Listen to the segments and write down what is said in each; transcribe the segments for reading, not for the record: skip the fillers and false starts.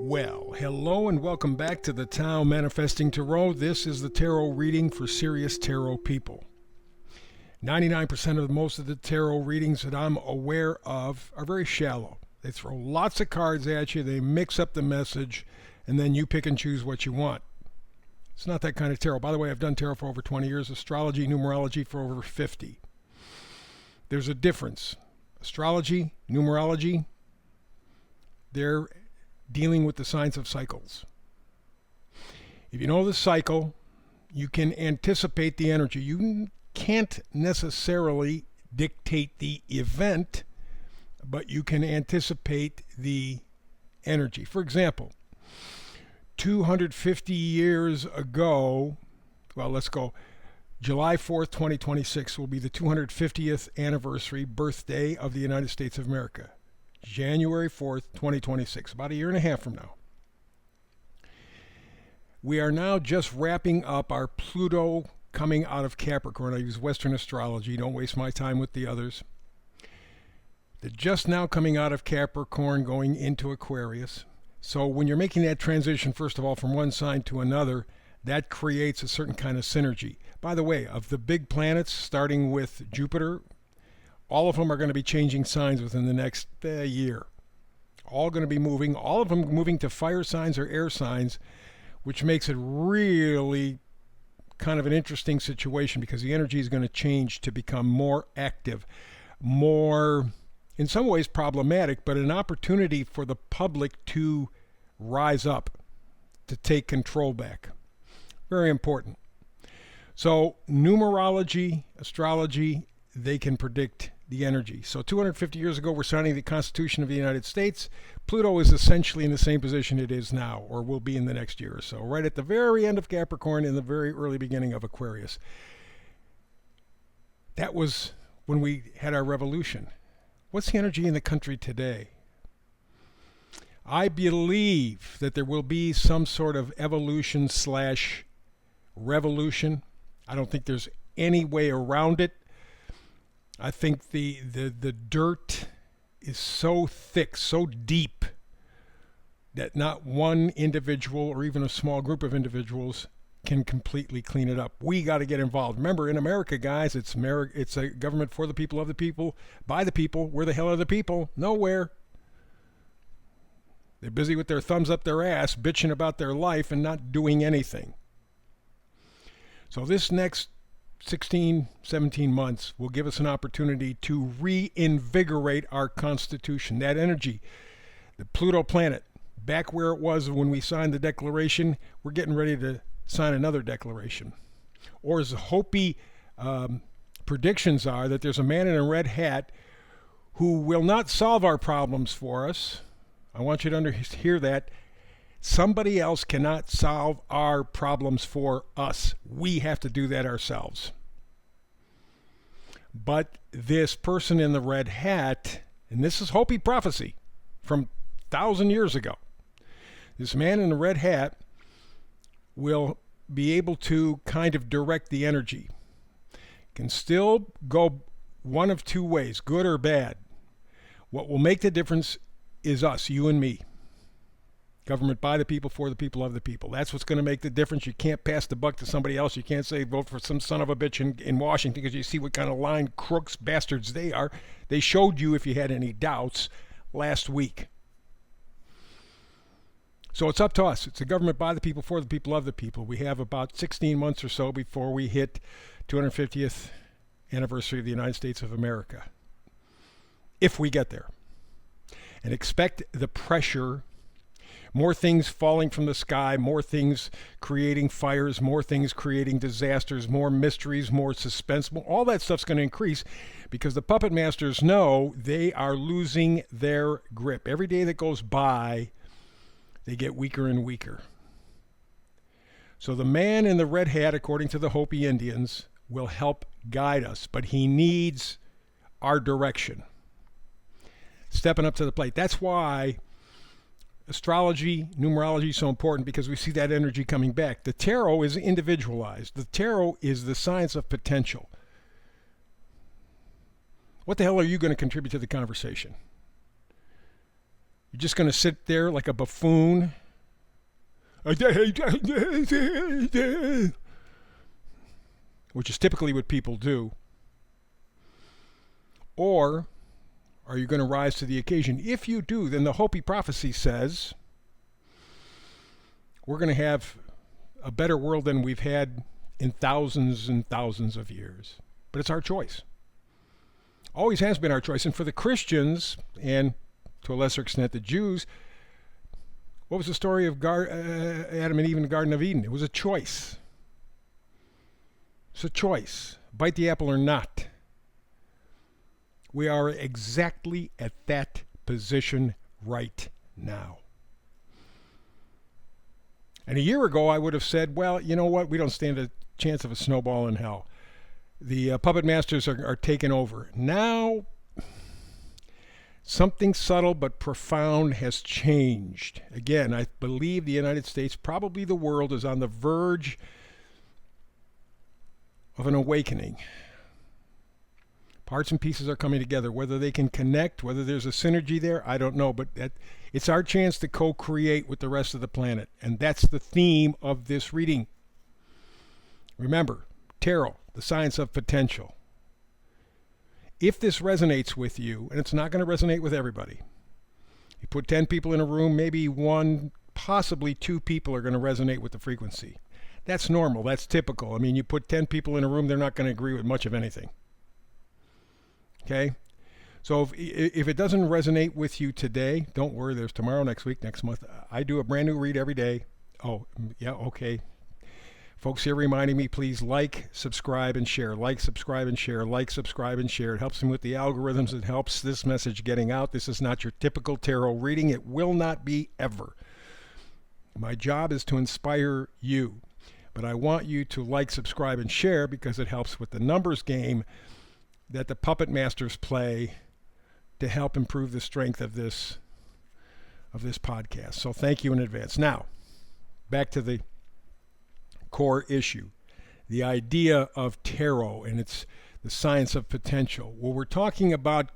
Well, hello and welcome back to the Tao Manifesting Tarot. This is the tarot reading for serious tarot people. 99% of most of the tarot readings that I'm aware of are very shallow. They throw lots of cards at you, they mix up the message, and then you pick and choose what you want. It's not that kind of tarot. By the way, I've done tarot for over 20 years, astrology, numerology for over 50. There's a difference. Astrology, numerology, they're dealing with the signs of cycles. If you know the cycle, you can anticipate the energy. You can't necessarily dictate the event, but you can anticipate the energy. For example, 250 years ago, well, let's go, July 4th, 2026 will be the 250th anniversary birthday of the United States of America. January 4th, 2026, about a year and a half from now. We are now just wrapping up our Pluto coming out of Capricorn. I use Western astrology. Don't waste my time with the others. They're just now coming out of Capricorn, going into Aquarius. So when you're making that transition, first of all, from one sign to another, that creates a certain kind of synergy. By the way, of the big planets, starting with Jupiter, all of them are going to be changing signs within the next year. All going to be moving, all of them moving to fire signs or air signs, which makes it really kind of an interesting situation because the energy is going to change to become more active, more, in some ways problematic, but an opportunity for the public to rise up, to take control back. Very important. So numerology, astrology, they can predict the energy. So 250 years ago, we're signing the Constitution of the United States. Pluto is essentially in the same position it is now, or will be in the next year or so, right at the very end of Capricorn, in the very early beginning of Aquarius. That was when we had our revolution. What's the energy in the country today? I believe that there will be some sort of evolution slash revolution. I don't think there's any way around it. I think the dirt is so thick, so deep, that not one individual or even a small group of individuals can completely clean it up. We got to get involved. Remember, in America, guys, it's a government for the people, of the people, by the people. Where the hell are the people? Nowhere. They're busy with their thumbs up their ass, bitching about their life and not doing anything. So this next 16, 17 months will give us an opportunity to reinvigorate our Constitution. That energy, the Pluto planet, back where it was when we signed the Declaration, we're getting ready to sign another declaration. Or as the Hopi predictions are, that there's a man in a red hat who will not solve our problems for us. I want you to hear that. Somebody else cannot solve our problems for us. We have to do that ourselves. But this person in the red hat, and this is Hopi prophecy from 1,000 years ago, this man in the red hat will be able to kind of direct the energy. Can still go one of two ways, good or bad. What will make the difference is us, you and me. Government by the people, for the people, of the people. That's what's going to make the difference. You can't pass the buck to somebody else. You can't say vote for some son of a bitch in Washington because you see what kind of lying crooks, bastards they are. They showed you, if you had any doubts, last week. So it's up to us. It's a government by the people, for the people, of the people. We have about 16 months or so before we hit 250th anniversary of the United States of America. If we get there. And expect the pressure. More things falling from the sky, more things creating fires, more things creating disasters, more mysteries, more suspense. All that stuff's going to increase because the puppet masters know they are losing their grip. Every day that goes by, they get weaker and weaker. So the man in the red hat, according to the Hopi Indians, will help guide us, but he needs our direction. Stepping up to the plate. That's why astrology, numerology is so important, because we see that energy coming back. The tarot is individualized. The tarot is the science of potential. What the hell are you going to contribute to the conversation? You're just going to sit there like a buffoon? Which is typically what people do. Or are you going to rise to the occasion? If you do, then the Hopi prophecy says we're going to have a better world than we've had in thousands and thousands of years. But it's our choice. Always has been our choice. And for the Christians, and to a lesser extent the Jews, what was the story of Adam and Eve in the Garden of Eden? It was a choice. It's a choice. Bite the apple or not. We are exactly at that position right now. And a year ago, I would have said, well, you know what? We don't stand a chance of a snowball in hell. The puppet masters are taking over. Now, something subtle but profound has changed. Again, I believe the United States, probably the world, is on the verge of an awakening. Parts and pieces are coming together. Whether they can connect, whether there's a synergy there, I don't know. But it's our chance to co-create with the rest of the planet. And that's the theme of this reading. Remember, tarot, the science of potential. If this resonates with you, and it's not going to resonate with everybody, you put 10 people in a room, maybe one, possibly 2 people are going to resonate with the frequency. That's normal. That's typical. I mean, you put 10 people in a room, they're not going to agree with much of anything. Okay? So if it doesn't resonate with you today, don't worry. There's tomorrow, next week, next month. I do a brand new read every day. Oh, yeah, okay. Folks here reminding me, please like, subscribe, and share. Like, subscribe, and share. Like, subscribe, and share. It helps me with the algorithms. It helps this message getting out. This is not your typical tarot reading. It will not be ever. My job is to inspire you. But I want you to like, subscribe, and share because it helps with the numbers game that the puppet masters play to help improve the strength of this podcast. So thank you in advance. Now, back to the core issue, the idea of tarot and it's the science of potential. Well, we're talking about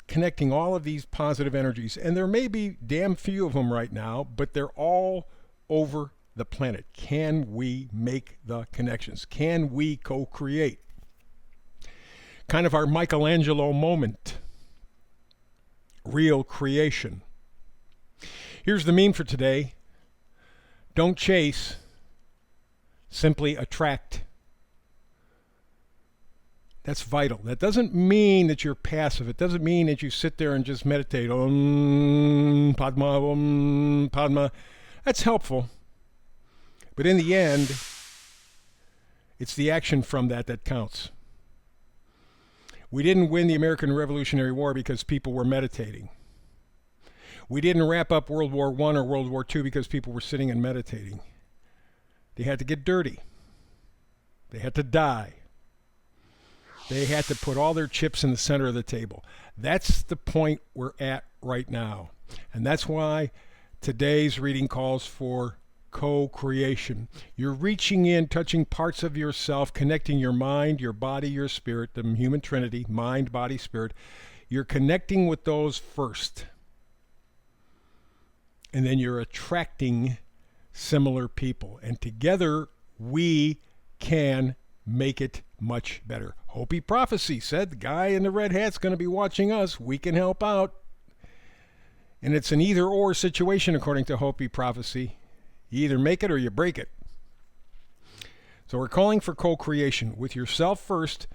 connecting all of these positive energies, and there may be damn few of them right now, but they're all over the planet. Can we make the connections? Can we co-create? Kind of our Michelangelo moment. Real creation. Here's the meme for today. Don't chase, simply attract. That's vital. That doesn't mean that you're passive. It doesn't mean that you sit there and just meditate. Padma, Padma. That's helpful. But in the end, it's the action from that counts. We didn't win the American Revolutionary War because people were meditating. We didn't wrap up World War I or World War II because people were sitting and meditating. They had to get dirty. They had to die. They had to put all their chips in the center of the table. That's the point we're at right now. And that's why today's reading calls for co-creation. You're reaching in, touching parts of yourself, connecting your mind, your body, your spirit, the human trinity, mind, body, spirit. You're connecting with those first. And then you're attracting similar people. And together we can make it much better. Hopi prophecy said the guy in the red hat's going to be watching us. We can help out. And it's an either-or situation according to Hopi prophecy. You either make it or you break it. So we're calling for co-creation with yourself first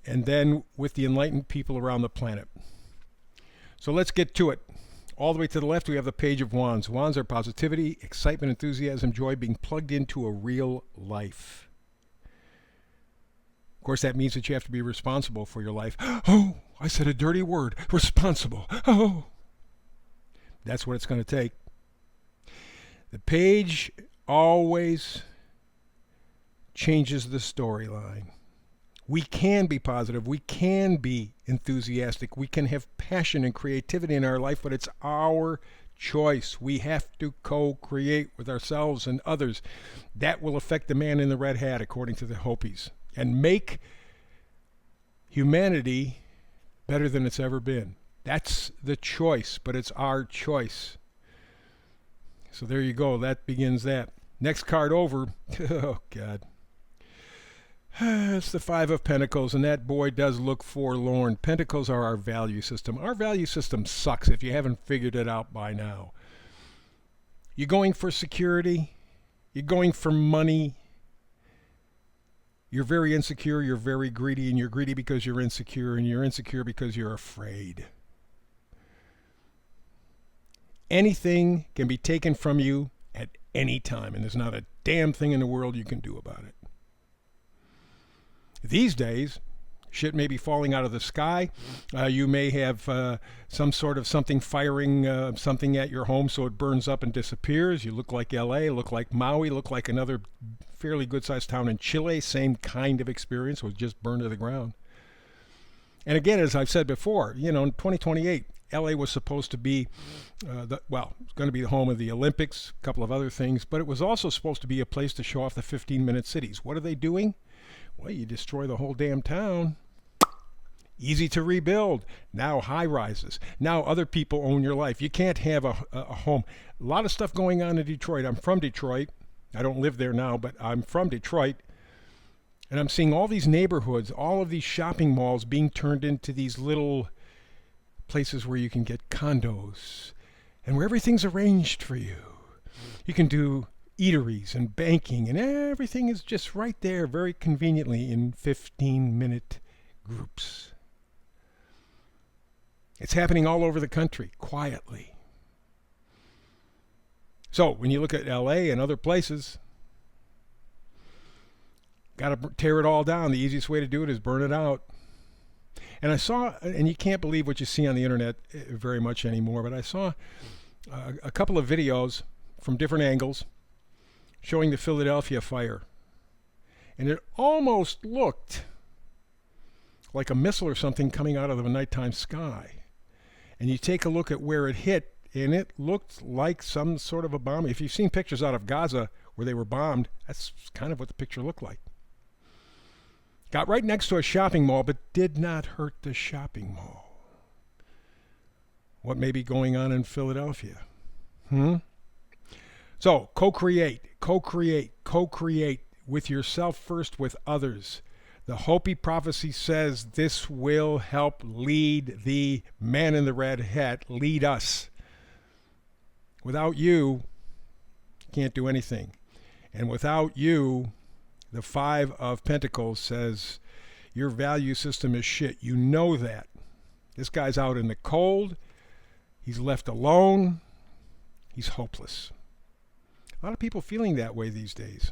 and then with the enlightened people around the planet. So let's get to it. All the way to the left, we have the Page of Wands. Wands are positivity, excitement, enthusiasm, joy, being plugged into a real life. Of course, that means that you have to be responsible for your life. Oh, I said a dirty word. Responsible. Oh. That's what it's going to take. The page always changes the storyline. We can be positive. We can be enthusiastic. We can have passion and creativity in our life, but it's our choice. We have to co-create with ourselves and others. That will affect the man in the red hat, according to the Hopis, and make humanity better than it's ever been. That's the choice, but it's our choice. So there you go. That begins that. Next card over. Oh, God. It's the Five of Pentacles, and that boy does look forlorn. Pentacles are our value system. Our value system sucks if you haven't figured it out by now. You're going for security. You're going for money. You're very insecure. You're very greedy, and you're greedy because you're insecure, and you're insecure because you're afraid. Anything can be taken from you at any time, and there's not a damn thing in the world you can do about it. These days, shit may be falling out of the sky. You may have some sort of something firing something at your home so it burns up and disappears. You look like LA, look like Maui, look like another fairly good-sized town in Chile. Same kind of experience, was just burned to the ground. And again, as I've said before, in 2028, LA was supposed to be, it's going to be the home of the Olympics, a couple of other things, but it was also supposed to be a place to show off the 15-minute cities. What are they doing? Well, you destroy the whole damn town. Easy to rebuild. Now high-rises. Now other people own your life. You can't have a home. A lot of stuff going on in Detroit. I'm from Detroit. I don't live there now, but I'm from Detroit. And I'm seeing all these neighborhoods, all of these shopping malls being turned into these little places where you can get condos and where everything's arranged for you. You can do eateries and banking, and everything is just right there very conveniently in 15-minute groups. It's happening all over the country, quietly. So when you look at LA and other places, got to tear it all down. The easiest way to do it is burn it out. And I saw, and you can't believe what you see on the internet very much anymore, but I saw a couple of videos from different angles showing the Philadelphia fire. And it almost looked like a missile or something coming out of the nighttime sky. And you take a look at where it hit, and it looked like some sort of a bomb. If you've seen pictures out of Gaza where they were bombed, that's kind of what the picture looked like. Got right next to a shopping mall, but did not hurt the shopping mall. What may be going on in Philadelphia? So, co-create with yourself first, with others. The Hopi prophecy says this will help lead the man in the red hat, lead us. Without you can't do anything. And without you, the Five of Pentacles says your value system is shit. You know that. This guy's out in the cold. He's left alone. He's hopeless. A lot of people feeling that way these days.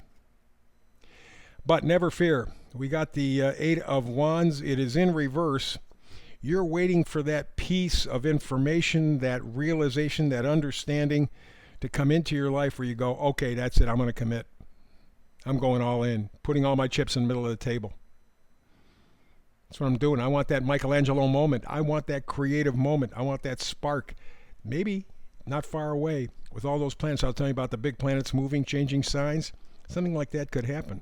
But never fear. We got the Eight of Wands. It is in reverse. You're waiting for that piece of information, that realization, that understanding to come into your life where you go, okay, that's it. I'm going to commit. I'm going all in, putting all my chips in the middle of the table. That's what I'm doing. I want that Michelangelo moment. I want that creative moment. I want that spark. Maybe not far away with all those planets. I was telling you about the big planets moving, changing signs. Something like that could happen.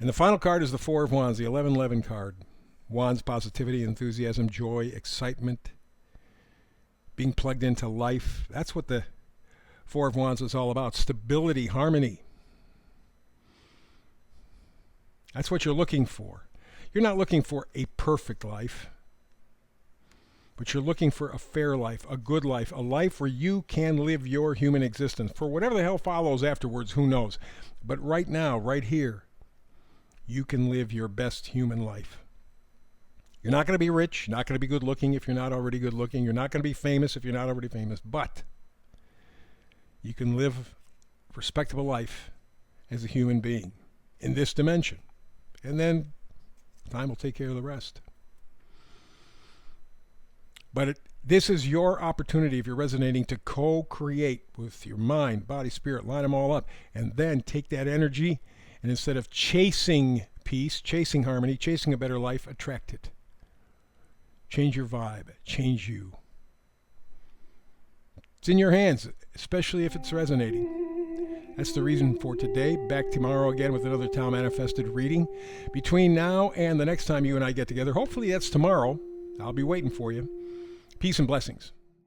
And the final card is the Four of Wands, the 1111 card. Wands, positivity, enthusiasm, joy, excitement, being plugged into life. That's what the Four of Wands is all about. Stability, harmony. That's what you're looking for. You're not looking for a perfect life, but you're looking for a fair life, a good life, a life where you can live your human existence. For whatever the hell follows afterwards, who knows? But right now, right here, you can live your best human life. You're not going to be rich, not going to be good looking if you're not already good looking. You're not going to be famous if you're not already famous. But you can live a respectable life as a human being in this dimension. And then time will take care of the rest. But this is your opportunity, if you're resonating, to co-create with your mind, body, spirit, line them all up, and then take that energy and instead of chasing peace, chasing harmony, chasing a better life, attract it. Change your vibe, change you. It's in your hands, especially if it's resonating. That's the reason for today. Back tomorrow again with another Tao Manifested reading. Between now and the next time you and I get together, hopefully that's tomorrow. I'll be waiting for you. Peace and blessings.